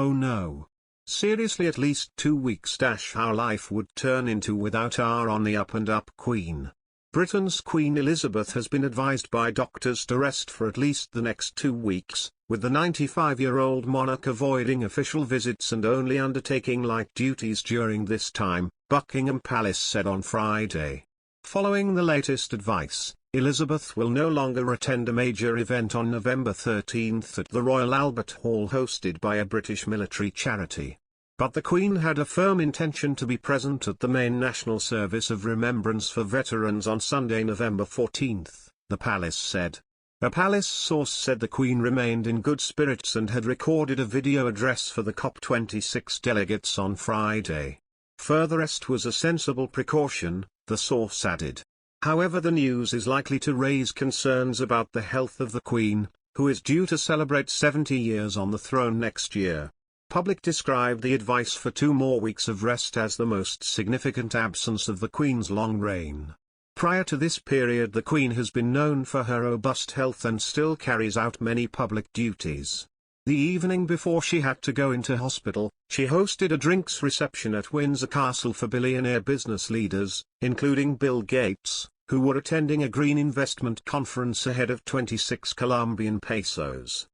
Oh no. Seriously, at least 2 weeks. Our life would turn into without our on the up and up Queen. Britain's Queen Elizabeth has been advised by doctors to rest for at least the next 2 weeks, with the 95-year-old monarch avoiding official visits and only undertaking light duties during this time, Buckingham Palace said on Friday. Following the latest advice, Elizabeth will no longer attend a major event on November 13 at the Royal Albert Hall hosted by a British military charity. But the Queen had a firm intention to be present at the main national service of remembrance for veterans on Sunday, November 14, the palace said. A palace source said the Queen remained in good spirits and had recorded a video address for the COP26 delegates on Friday. Further rest was a sensible precaution, the source added. However, the news is likely to raise concerns about the health of the Queen, who is due to celebrate 70 years on the throne next year. Public described the advice for 2 more weeks of rest as the most significant absence of the Queen's long reign. Prior to this period, the Queen has been known for her robust health and still carries out many public duties. The evening before she had to go into hospital, she hosted a drinks reception at Windsor Castle for billionaire business leaders, including Bill Gates, who were attending a green investment conference ahead of 26 Colombian pesos.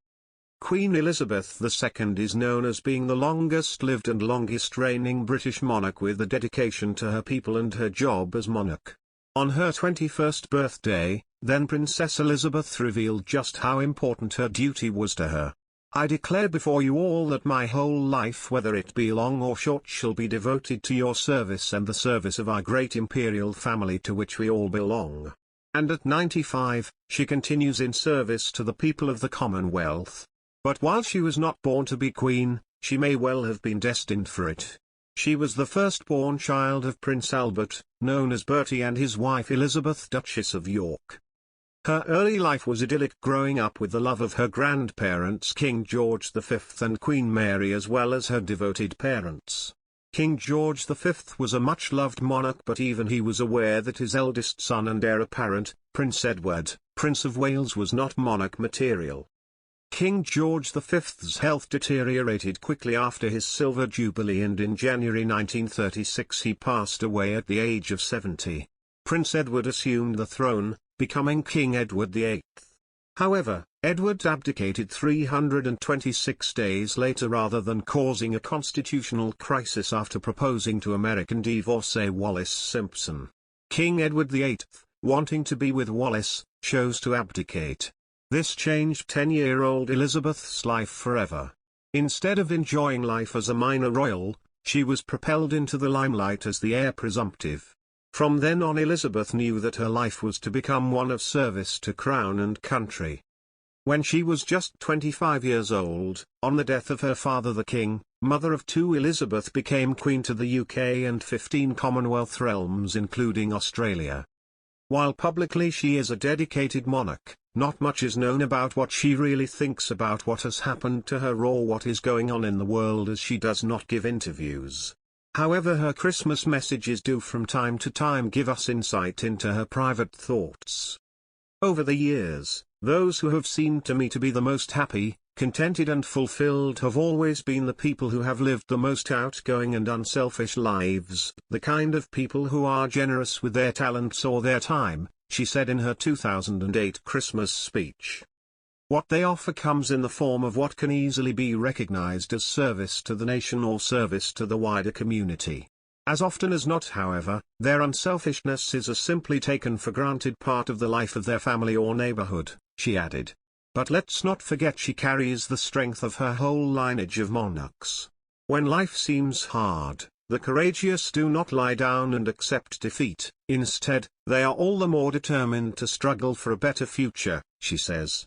Queen Elizabeth II is known as being the longest-lived and longest-reigning British monarch, with a dedication to her people and her job as monarch. On her 21st birthday, then Princess Elizabeth revealed just how important her duty was to her. "I declare before you all that my whole life, whether it be long or short, shall be devoted to your service and the service of our great imperial family to which we all belong." And at 95, she continues in service to the people of the Commonwealth. But while she was not born to be queen, she may well have been destined for it. She was the firstborn child of Prince Albert, known as Bertie, and his wife Elizabeth, Duchess of York. Her early life was idyllic, growing up with the love of her grandparents King George V and Queen Mary, as well as her devoted parents. King George V was a much-loved monarch, but even he was aware that his eldest son and heir apparent, Prince Edward, Prince of Wales, was not monarch material. King George V's health deteriorated quickly after his Silver Jubilee, and in January 1936 he passed away at the age of 70. Prince Edward assumed the throne, becoming King Edward VIII. However, Edward abdicated 326 days later rather than causing a constitutional crisis after proposing to American divorcee Wallis Simpson. King Edward VIII, wanting to be with Wallis, chose to abdicate. This changed 10-year-old Elizabeth's life forever. Instead of enjoying life as a minor royal, she was propelled into the limelight as the heir presumptive. From then on, Elizabeth knew that her life was to become one of service to crown and country. When she was just 25 years old, on the death of her father the king, mother of 2, Elizabeth became queen to the UK and 15 Commonwealth realms including Australia. While publicly she is a dedicated monarch, not much is known about what she really thinks about what has happened to her or what is going on in the world, as she does not give interviews. However, her Christmas messages do from time to time give us insight into her private thoughts. Over the years, those who have seemed to me to be the most happy, contented and fulfilled have always been the people who have lived the most outgoing and unselfish lives, the kind of people who are generous with their talents or their time, she said in her 2008 Christmas speech. What they offer comes in the form of what can easily be recognized as service to the nation or service to the wider community. As often as not, however, their unselfishness is a simply taken for granted part of the life of their family or neighborhood, she added. But let's not forget she carries the strength of her whole lineage of monarchs. When life seems hard, the courageous do not lie down and accept defeat. Instead, they are all the more determined to struggle for a better future, she says.